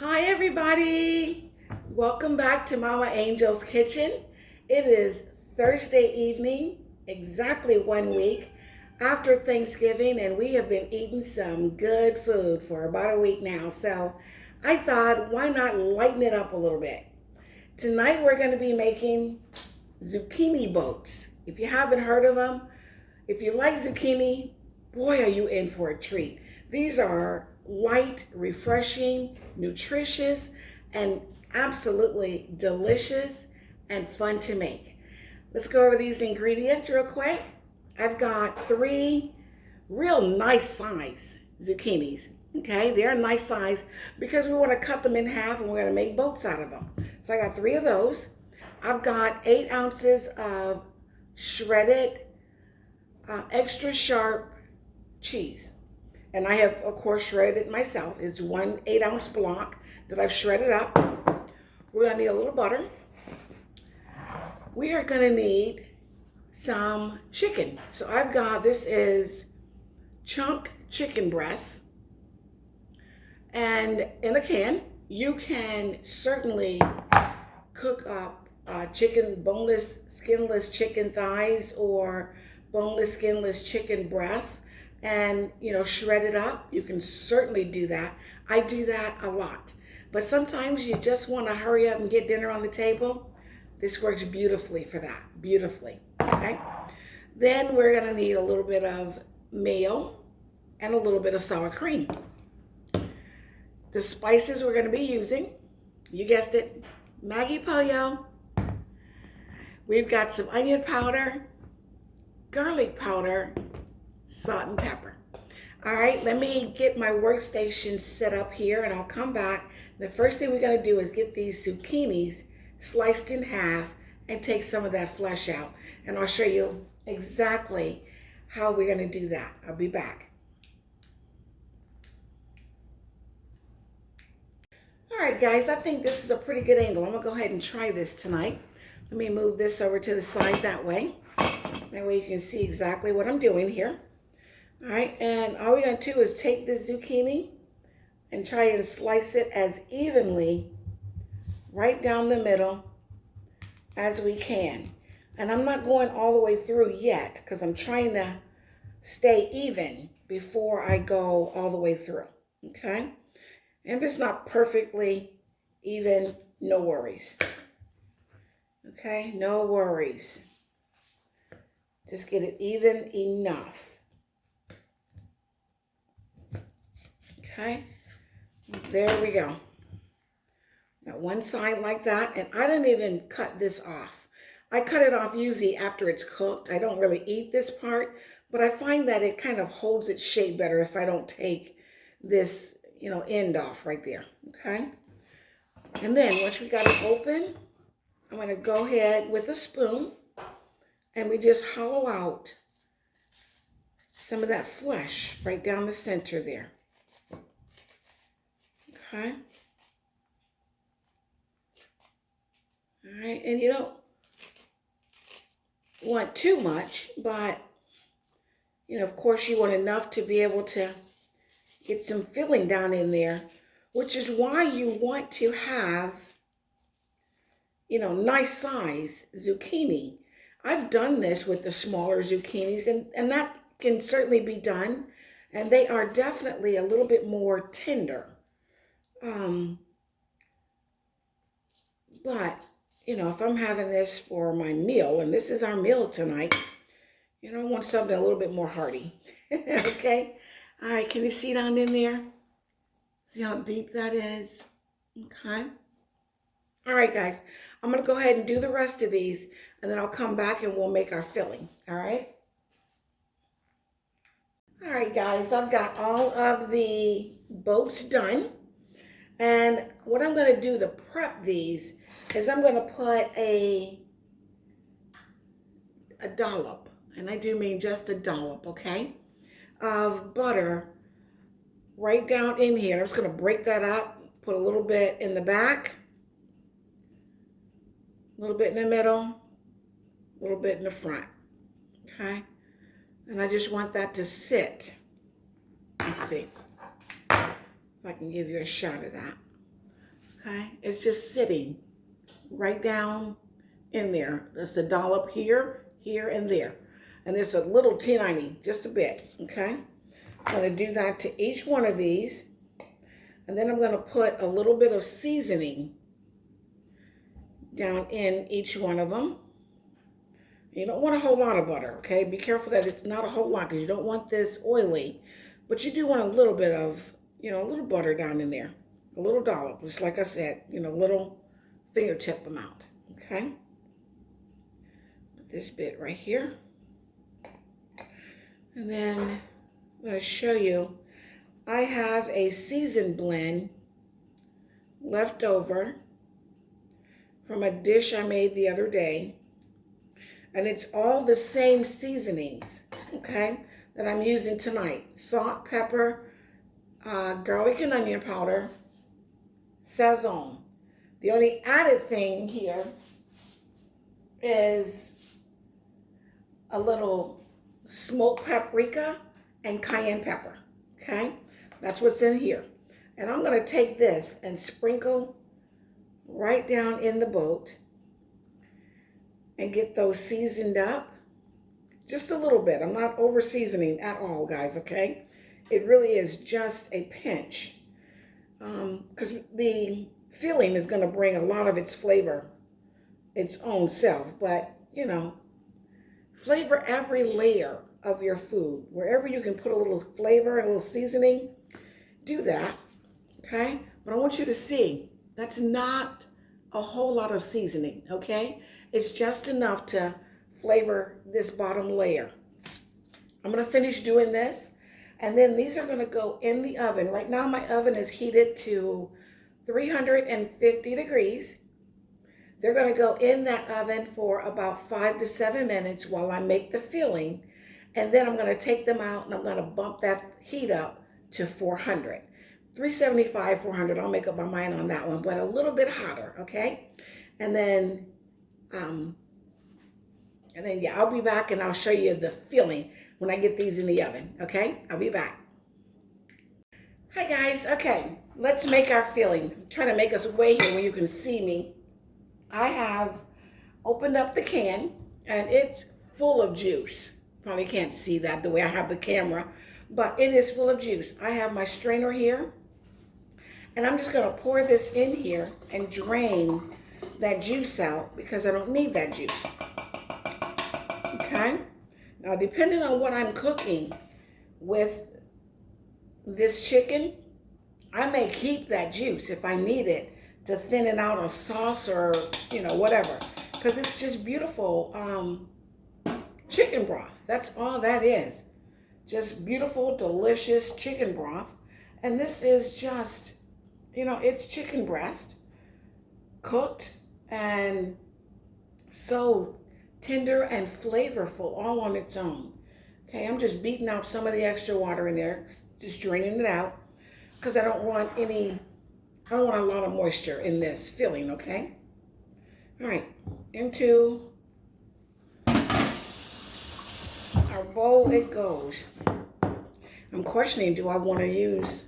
Hi everybody! Welcome back to Mama Angel's Kitchen. It is Thursday evening, exactly 1 week after Thanksgiving, and we have been eating some good food for about a week now. So I thought, why not lighten it up a little bit? Tonight we're going to be making zucchini boats. If you haven't heard of them, if you like zucchini, boy, are you in for a treat. These are light, refreshing, nutritious, and absolutely delicious and fun to make. Let's go over these ingredients real quick. I've got 3 real nice size zucchinis. Okay, they're a nice size because we want to cut them in half and we're going to make boats out of them. So I got 3 of those. I've got 8 ounces of shredded extra sharp cheese. And I have, of course, shredded it myself. It's 1 8-ounce block that I've shredded up. We're going to need a little butter. We are going to need some chicken. So I've got, this is chunk chicken breast. And in a can, you can certainly cook up chicken, boneless, skinless chicken thighs or boneless, skinless chicken breasts and, shred it up. You can certainly do that. I do that a lot. But sometimes you just want to hurry up and get dinner on the table. This works beautifully for that. Beautifully. Okay? Then we're going to need a little bit of mayo and a little bit of sour cream. The spices we're going to be using, you guessed it, Maggie Pollo. We've got some onion powder, garlic powder, salt and pepper. All right, let me get my workstation set up here and I'll come back. The first thing we're going to do is get these zucchinis sliced in half and take some of that flesh out. And I'll show you exactly how we're going to do that. I'll be back. All right, guys, I think this is a pretty good angle. I'm going to go ahead and try this tonight. Let me move this over to the side that way. That way you can see exactly what I'm doing here. All right, and all we're going to do is take this zucchini and try and slice it as evenly right down the middle as we can. And I'm not going all the way through yet because I'm trying to stay even before I go all the way through, okay? And if it's not perfectly even, no worries. Okay, no worries. Just get it even enough. Okay, there we go. Got one side like that, and I didn't even cut this off. I cut it off usually after it's cooked. I don't really eat this part, but I find that it kind of holds its shape better if I don't take this, end off right there, okay? And then once we got it open, I'm going to go ahead with a spoon and we just hollow out some of that flesh right down the center there. Okay. All right, and you don't want too much, but, of course you want enough to be able to get some filling down in there, which is why you want to have, nice size zucchini. I've done this with the smaller zucchinis, and that can certainly be done, and they are definitely a little bit more tender. But, if I'm having this for my meal, and this is our meal tonight, I want something a little bit more hearty. Okay? All right, can you see down in there? See how deep that is? Okay. All right, guys, I'm going to go ahead and do the rest of these, and then I'll come back and we'll make our filling. All right? All right, guys, I've got all of the boats done. And what I'm going to do to prep these is I'm going to put a dollop, and I do mean just a dollop, okay, of butter right down in here. I'm just going to break that up, put a little bit in the back, a little bit in the middle, a little bit in the front, okay? And I just want that to sit. Let's see if I can give you a shot of that. Okay, it's just sitting right down in there. There's a dollop here, here, and there. And there's a little teeny, just a bit, okay? I'm gonna do that to each one of these. And then I'm gonna put a little bit of seasoning down in each one of them. You don't want a whole lot of butter, okay? Be careful that it's not a whole lot because you don't want this oily, but you do want a little bit of, a little butter down in there. A little dollop, just like I said, little fingertip amount, okay? Put this bit right here. And then I'm gonna show you, I have a seasoned blend left over from a dish I made the other day. And it's all the same seasonings, okay, that I'm using tonight. Salt, pepper, garlic and onion powder, Sazon. The only added thing here is a little smoked paprika and cayenne pepper, okay? That's what's in here. And I'm gonna take this and sprinkle right down in the boat and get those seasoned up. Just a little bit. I'm not over seasoning at all, guys, okay? It really is just a pinch. Because the filling is gonna bring a lot of its flavor, its own self. But, flavor every layer of your food. Wherever you can put a little flavor and a little seasoning, do that, okay? But I want you to see, that's not a whole lot of seasoning, okay? It's just enough to flavor this bottom layer. I'm gonna finish doing this, and then these are gonna go in the oven. Right now my oven is heated to 350 degrees. They're gonna go in that oven for about 5 to 7 minutes while I make the filling, and then I'm gonna take them out and I'm gonna bump that heat up to 400. 375, 400, I'll make up my mind on that one, but a little bit hotter, okay? And then, yeah, I'll be back and I'll show you the filling when I get these in the oven, okay? I'll be back. Hi guys, okay, let's make our filling. I'm trying to make us way here where you can see me. I have opened up the can and it's full of juice. Probably can't see that the way I have the camera, but it is full of juice. I have my strainer here and I'm just gonna pour this in here and drain that juice out because I don't need that juice. Okay? Now, depending on what I'm cooking with this chicken, I may keep that juice if I need it to thin it out a sauce or, whatever. Because it's just beautiful chicken broth. That's all that is. Just beautiful, delicious chicken broth. And this is just, it's chicken breast cooked and so tender and flavorful all on its own. Okay, I'm just beating out some of the extra water in there, just draining it out because I don't want a lot of moisture in this filling, okay? All right, into our bowl it goes. I'm questioning, do I want to use,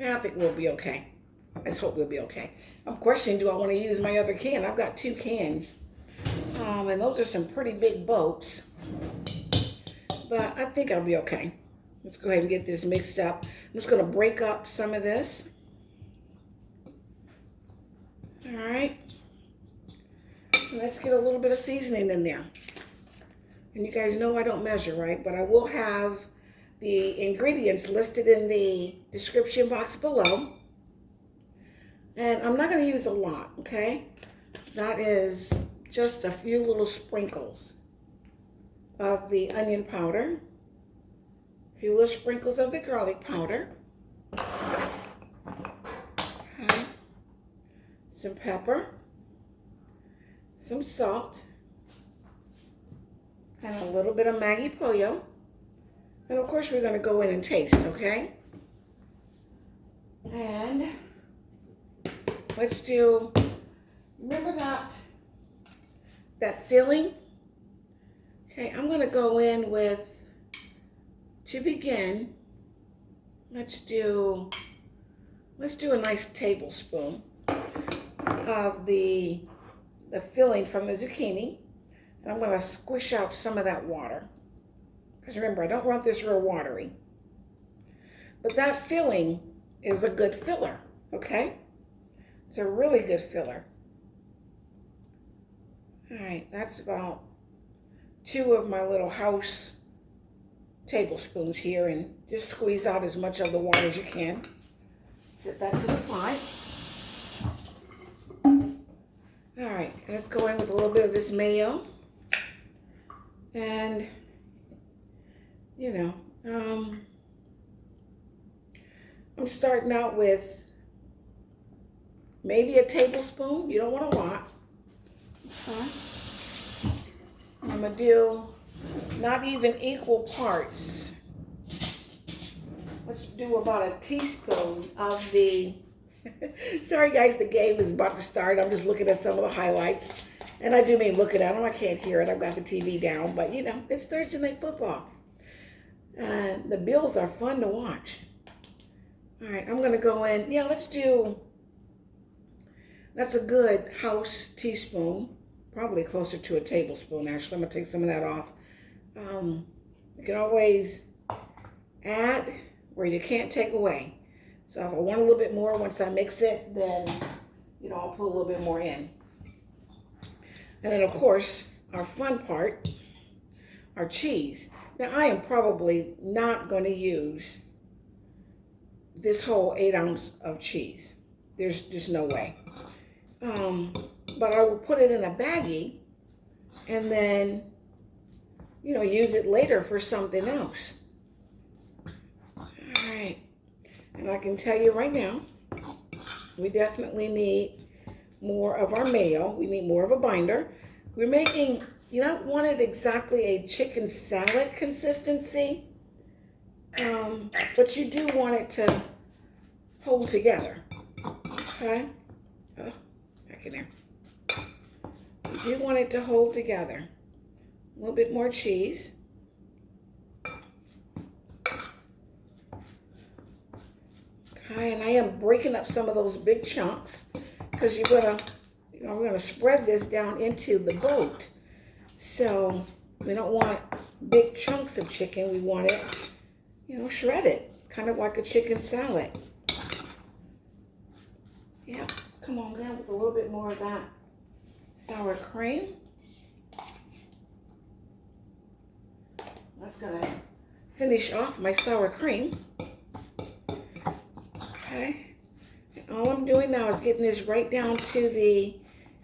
I think we'll be okay. Let's hope we'll be okay. I'm questioning, do I want to use my other can? I've got 2 cans. And those are some pretty big boats. But I think I'll be okay. Let's go ahead and get this mixed up. I'm just going to break up some of this. All right. Let's get a little bit of seasoning in there. And you guys know I don't measure, right? But I will have the ingredients listed in the description box below. And I'm not going to use a lot, okay? That is just a few little sprinkles of the onion powder, a few little sprinkles of the garlic powder, okay. Some pepper, some salt, and a little bit of Maggie Pollo. And of course we're going to go in and taste, okay? And let's do, remember that filling? Okay, I'm gonna go in with, to begin, let's do let's do a nice tablespoon of the filling from the zucchini. And I'm going to squish out some of that water. Because remember, I don't want this real watery. But that filling is a good filler, okay? It's a really good filler. All right, that's about 2 of my little house tablespoons here, and just squeeze out as much of the water as you can. Set that to the side. All right, let's go in with a little bit of this mayo. And, you know, I'm starting out with maybe a tablespoon. You don't want a lot. Okay. I'm going to do not even equal parts. Let's do about a teaspoon of the, sorry guys, the game is about to start. I'm just looking at some of the highlights. And I do mean looking at them. I can't hear it. I've got the TV down. But, you know, it's Thursday Night Football. And the Bills are fun to watch. All right, I'm going to go in. Yeah, let's do, that's a good house teaspoon. Probably closer to a tablespoon, actually. I'm going to take some of that off. You can always add where you can't take away. So if I want a little bit more once I mix it, then, you know, I'll put a little bit more in. And then, of course, our fun part, our cheese. Now, I am probably not going to use this whole 8 ounce of cheese. There's just no way. But I will put it in a baggie and then, you know, use it later for something else. All right. And I can tell you right now, we definitely need more of our mayo. We need more of a binder. We're making, you don't want it exactly a chicken salad consistency, but you do want it to hold together. Okay? Oh, back in there. You do want it to hold together. A little bit more cheese. Okay, and I am breaking up some of those big chunks because you're gonna, you know, we're gonna spread this down into the boat. So we don't want big chunks of chicken. We want it, you know, shredded, kind of like a chicken salad. Yeah, let's come on down with a little bit more of that sour cream. That's gonna finish off my sour cream. Okay. And all I'm doing now is getting this right down to the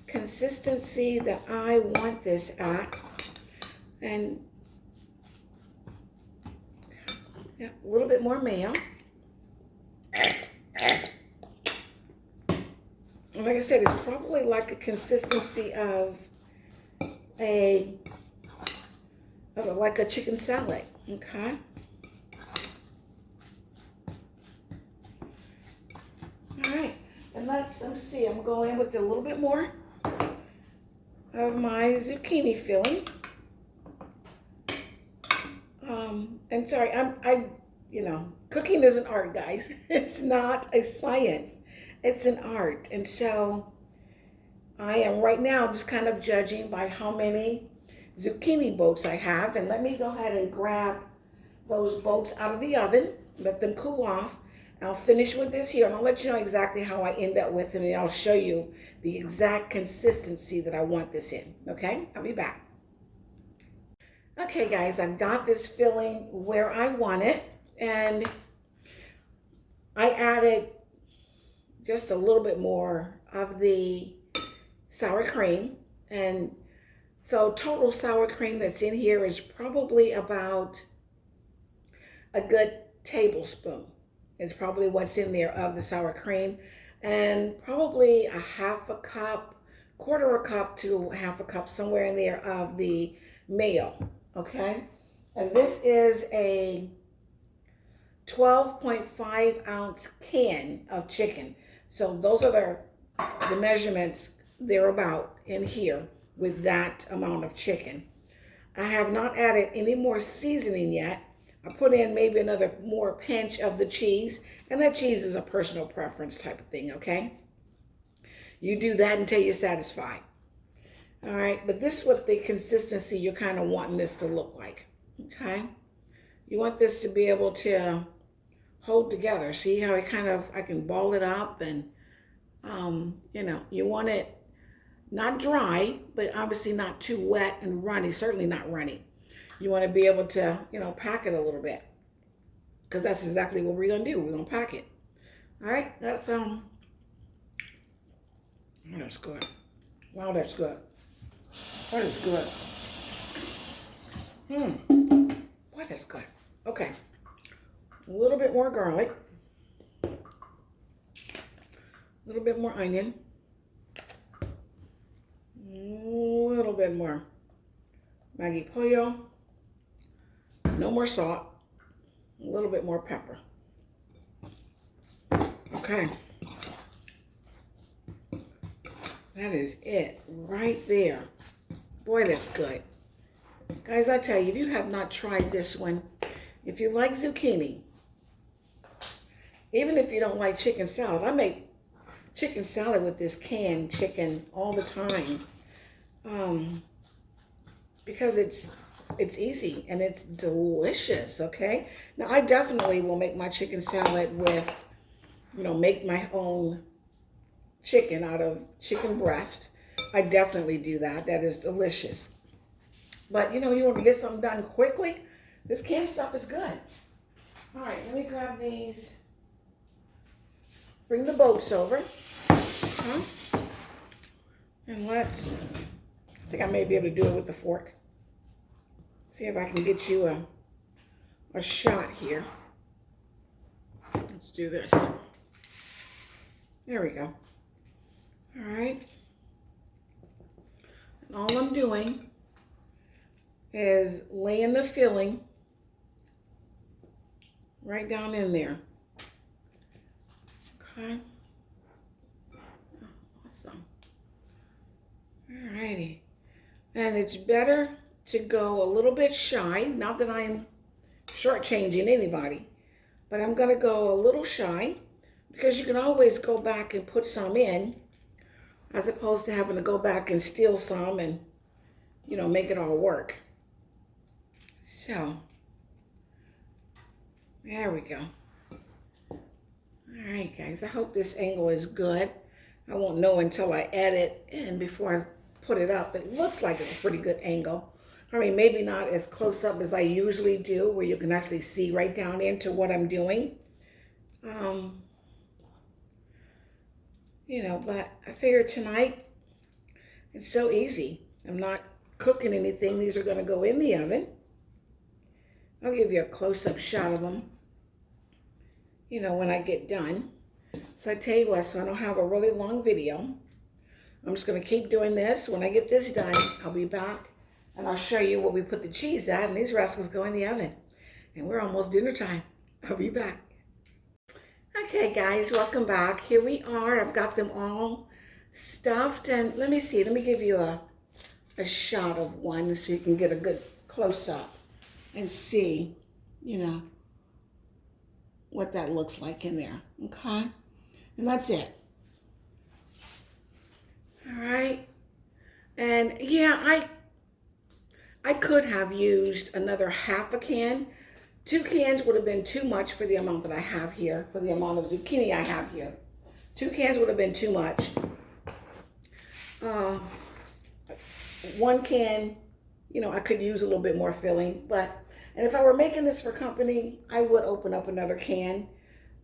consistency that I want this at. And yeah, a little bit more mayo. And like I said, it's probably like a consistency of like a chicken salad, okay? All right, and let me see, I'm going with a little bit more of my zucchini filling. And sorry, you know, cooking is an art, guys. It's not a science. It's an art. And so I am right now just kind of judging by how many zucchini boats I have. And let me go ahead and grab those boats out of the oven, let them cool off. And I'll finish with this here. And I'll let you know exactly how I end up with it. And I'll show you the exact consistency that I want this in. Okay? I'll be back. Okay, guys, I've got this filling where I want it. And I added just a little bit more of the sour cream. And so total sour cream that's in here is probably about a good tablespoon. Is probably what's in there of the sour cream. And probably a half a cup, quarter a cup to half a cup, somewhere in there of the mayo, okay? And this is a 12.5 ounce can of chicken. So those are the measurements thereabout in here with that amount of chicken. I have not added any more seasoning yet. I put in maybe another more pinch of the cheese, and that cheese is a personal preference type of thing, okay? You do that until you're satisfied. All right, but this is what the consistency you're kind of wanting this to look like, okay? You want this to be able to hold together. See how I can ball it up and, you want it not dry, but obviously not too wet and runny, certainly not runny. You want to be able to, pack it a little bit, because that's exactly what we're going to do. We're going to pack it. All right, that's good. Wow, that's good. That is good. Boy, that's good. Okay. A little bit more garlic. A little bit more onion. A little bit more Maggie Pollo. No more salt. A little bit more pepper. Okay. That is it right there. Boy, that's good. Guys, I tell you, if you have not tried this one, if you like zucchini, even if you don't like chicken salad, I make chicken salad with this canned chicken all the time, because it's easy and it's delicious, okay? Now, I definitely will make my chicken salad with, make my own chicken out of chicken breast. I definitely do that. That is delicious. But, you want to get something done quickly, this canned stuff is good. All right, let me grab these. Bring the boats over. And I think I may be able to do it with the fork. See if I can get you a shot here. Let's do this. There we go. All right. And all I'm doing is laying the filling right down in there. Okay. Awesome. All righty. And it's better to go a little bit shy. Not that I'm shortchanging anybody, but I'm going to go a little shy, because you can always go back and put some in, as opposed to having to go back and steal some and, make it all work. So, there we go. All right, guys, I hope this angle is good. I won't know until I edit and before I put it up. It looks like it's a pretty good angle. I mean, maybe not as close up as I usually do, where you can actually see right down into what I'm doing. But I figured tonight, it's so easy. I'm not cooking anything. These are going to go in the oven. I'll give you a close-up shot of them, when I get done. So I tell you what, so I don't have a really long video, I'm just going to keep doing this. When I get this done, I'll be back and I'll show you where we put the cheese at, and these rascals go in the oven. And we're almost dinner time. I'll be back. Okay, guys, welcome back. Here we are. I've got them all stuffed, and let me see. Let me give you a shot of one so you can get a good close-up and see, what that looks like in there, okay? And that's it. All right. And yeah, I could have used another half a can. 2 cans would have been too much for the amount that I have here, for the amount of zucchini I have here. 2 cans would have been too much. 1 can, I could use a little bit more filling, and if I were making this for company, I would open up another can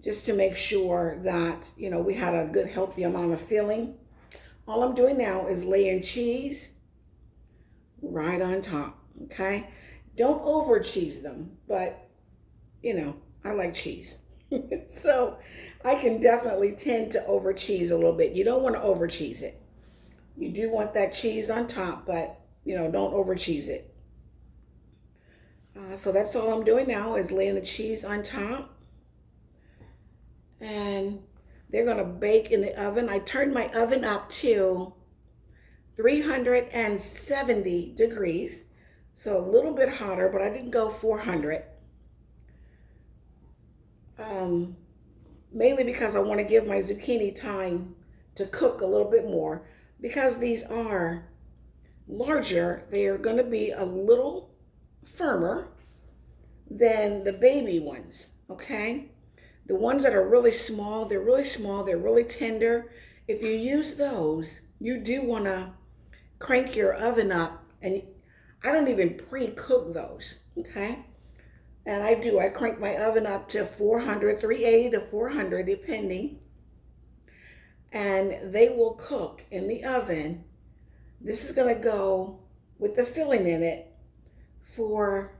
just to make sure that, we had a good, healthy amount of filling. All I'm doing now is laying cheese right on top, okay? Don't over cheese them, but, I like cheese. So I can definitely tend to over cheese a little bit. You don't want to over cheese it. You do want that cheese on top, but, don't over cheese it. So that's all I'm doing now is laying the cheese on top. And they're going to bake in the oven. I turned my oven up to 370 degrees. So a little bit hotter, but I didn't go 400. um, mainly because I want to give my zucchini time to cook a little bit more. Because these are larger, they are going to be a little firmer than the baby ones, okay? The ones that are really small, they're really small, they're really tender. If you use those, you do want to crank your oven up, and I don't even pre-cook those, okay? And I crank my oven up to 400, 380 to 400, depending. And they will cook in the oven. This is gonna go with the filling in it for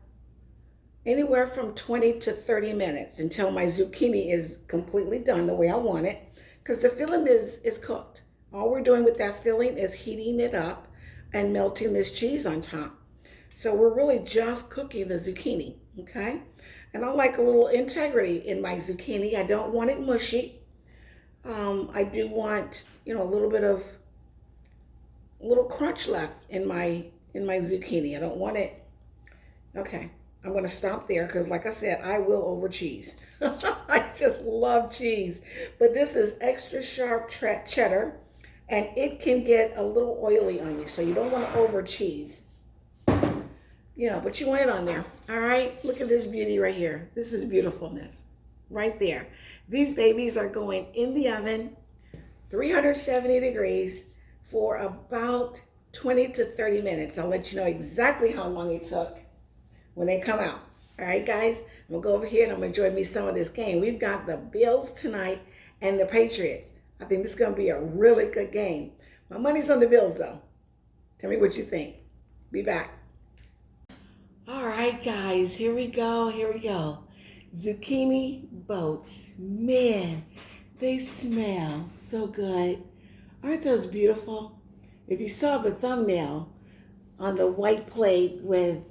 anywhere from 20 to 30 minutes until my zucchini is completely done the way I want it, because the filling is cooked. All we're doing with that filling is heating it up and melting this cheese on top. So we're really just cooking the zucchini, okay? And I like a little integrity in my zucchini. I don't want it mushy. I do want, a little bit of a little crunch left in my zucchini. I don't want it. Okay, I'm gonna stop there because, like I said, I will over cheese. I just love cheese, but this is extra sharp cheddar, and it can get a little oily on you, so you don't want to over cheese. But you want it on there. All right, look at this beauty right here. This is beautifulness right there. These babies are going in the oven, 370 degrees, for about 20 to 30 minutes. I'll let you know exactly how long it took when they come out. All right, guys, I'm gonna go over here and I'm gonna enjoy me some of this game. We've got the Bills tonight and the Patriots. I think this is gonna be a really good game. My money's on the Bills, though. Tell me what you think. Be back. All right, guys, here we go. Zucchini boats. Man, they smell so good. Aren't those beautiful? If you saw the thumbnail on the white plate with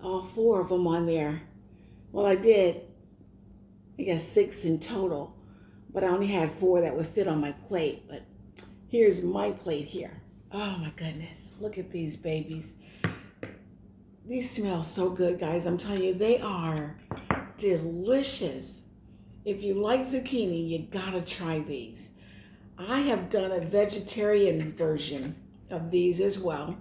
all four of them on there. Well, I guess 6 in total, but I only had 4 that would fit on my plate. But here's my plate here. Oh my goodness, look at these babies. These smell so good, guys. I'm telling you, they are delicious. If you like zucchini, you gotta try these. I have done a vegetarian version of these as well.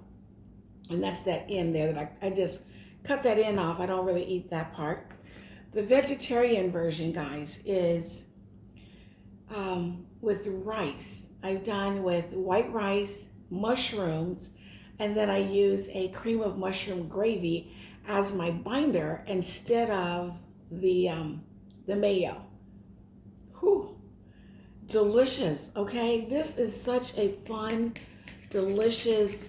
And that's that end there that I just cut that end off. I don't really eat that part. The vegetarian version, guys, is with rice. I've done with white rice, mushrooms, and then I use a cream of mushroom gravy as my binder instead of the mayo. Whew. Delicious, okay? This is such a fun, delicious,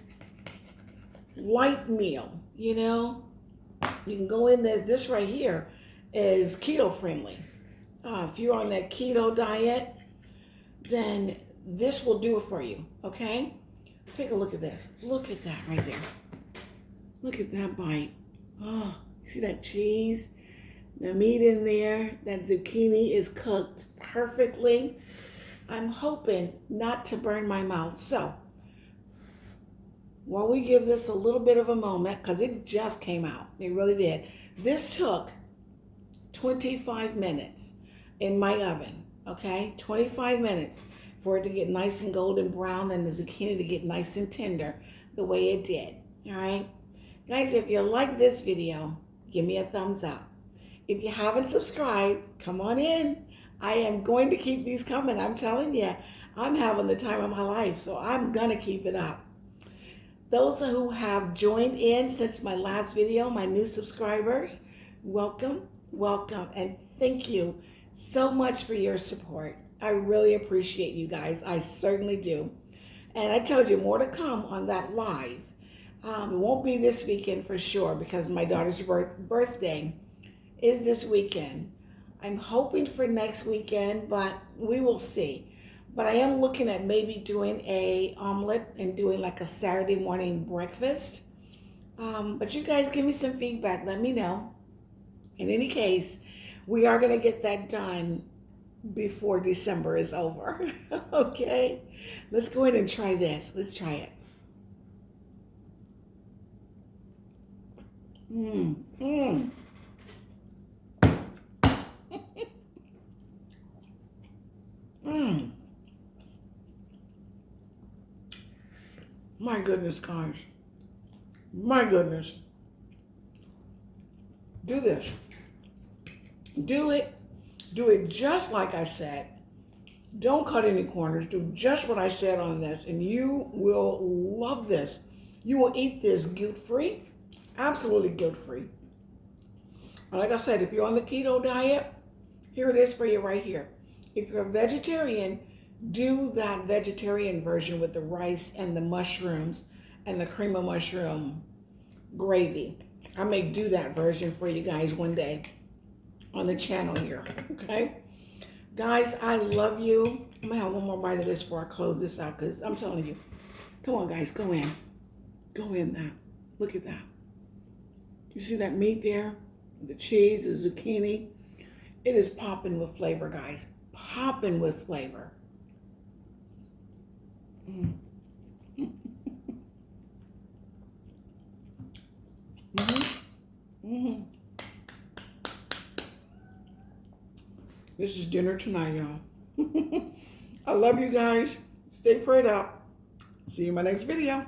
light meal, You can go in this right here is keto friendly. If you're on that keto diet, then this will do it for you, okay? Take a look at this. Look at that right there. Look at that bite. Oh, see that cheese? The meat in there. That zucchini is cooked perfectly. I'm hoping not to burn my mouth. So, while we give this a little bit of a moment, because it just came out. It really did. This took 25 minutes in my oven, okay? 25 minutes for it to get nice and golden brown and the zucchini to get nice and tender the way it did, all right? Guys, if you like this video, give me a thumbs up. If you haven't subscribed, come on in. I am going to keep these coming. I'm telling you, I'm having the time of my life, so I'm gonna keep it up. Those who have joined in since my last video, my new subscribers, welcome, and thank you so much for your support. I really appreciate you guys. I certainly do. And I told you more to come on that live. It won't be this weekend for sure because my daughter's birthday is this weekend. I'm hoping for next weekend, but we will see. But I am looking at maybe doing a omelet and doing like a Saturday morning breakfast. But you guys give me some feedback. Let me know. In any case, we are going to get that done before December is over. Okay? Let's go ahead and try this. Let's try it. My goodness, guys. My goodness. Do this. Do it. Do it just like I said. Don't cut any corners. Do just what I said on this, and you will love this. You will eat this guilt-free. Absolutely guilt-free. Like I said, if you're on the keto diet, here it is for you right here. If you're a vegetarian, do that vegetarian version with the rice and the mushrooms and the cream of mushroom gravy. I may do that version for you guys one day on the channel here, okay? Guys, I love you. I'm gonna have one more bite of this before I close this out, because I'm telling you, come on guys, go in. Go in that. Look at that. You see that meat there? The cheese, the zucchini. It is popping with flavor, guys. Popping with flavor. This is dinner tonight, y'all. I love you guys. Stay prayed up. See you in my next video.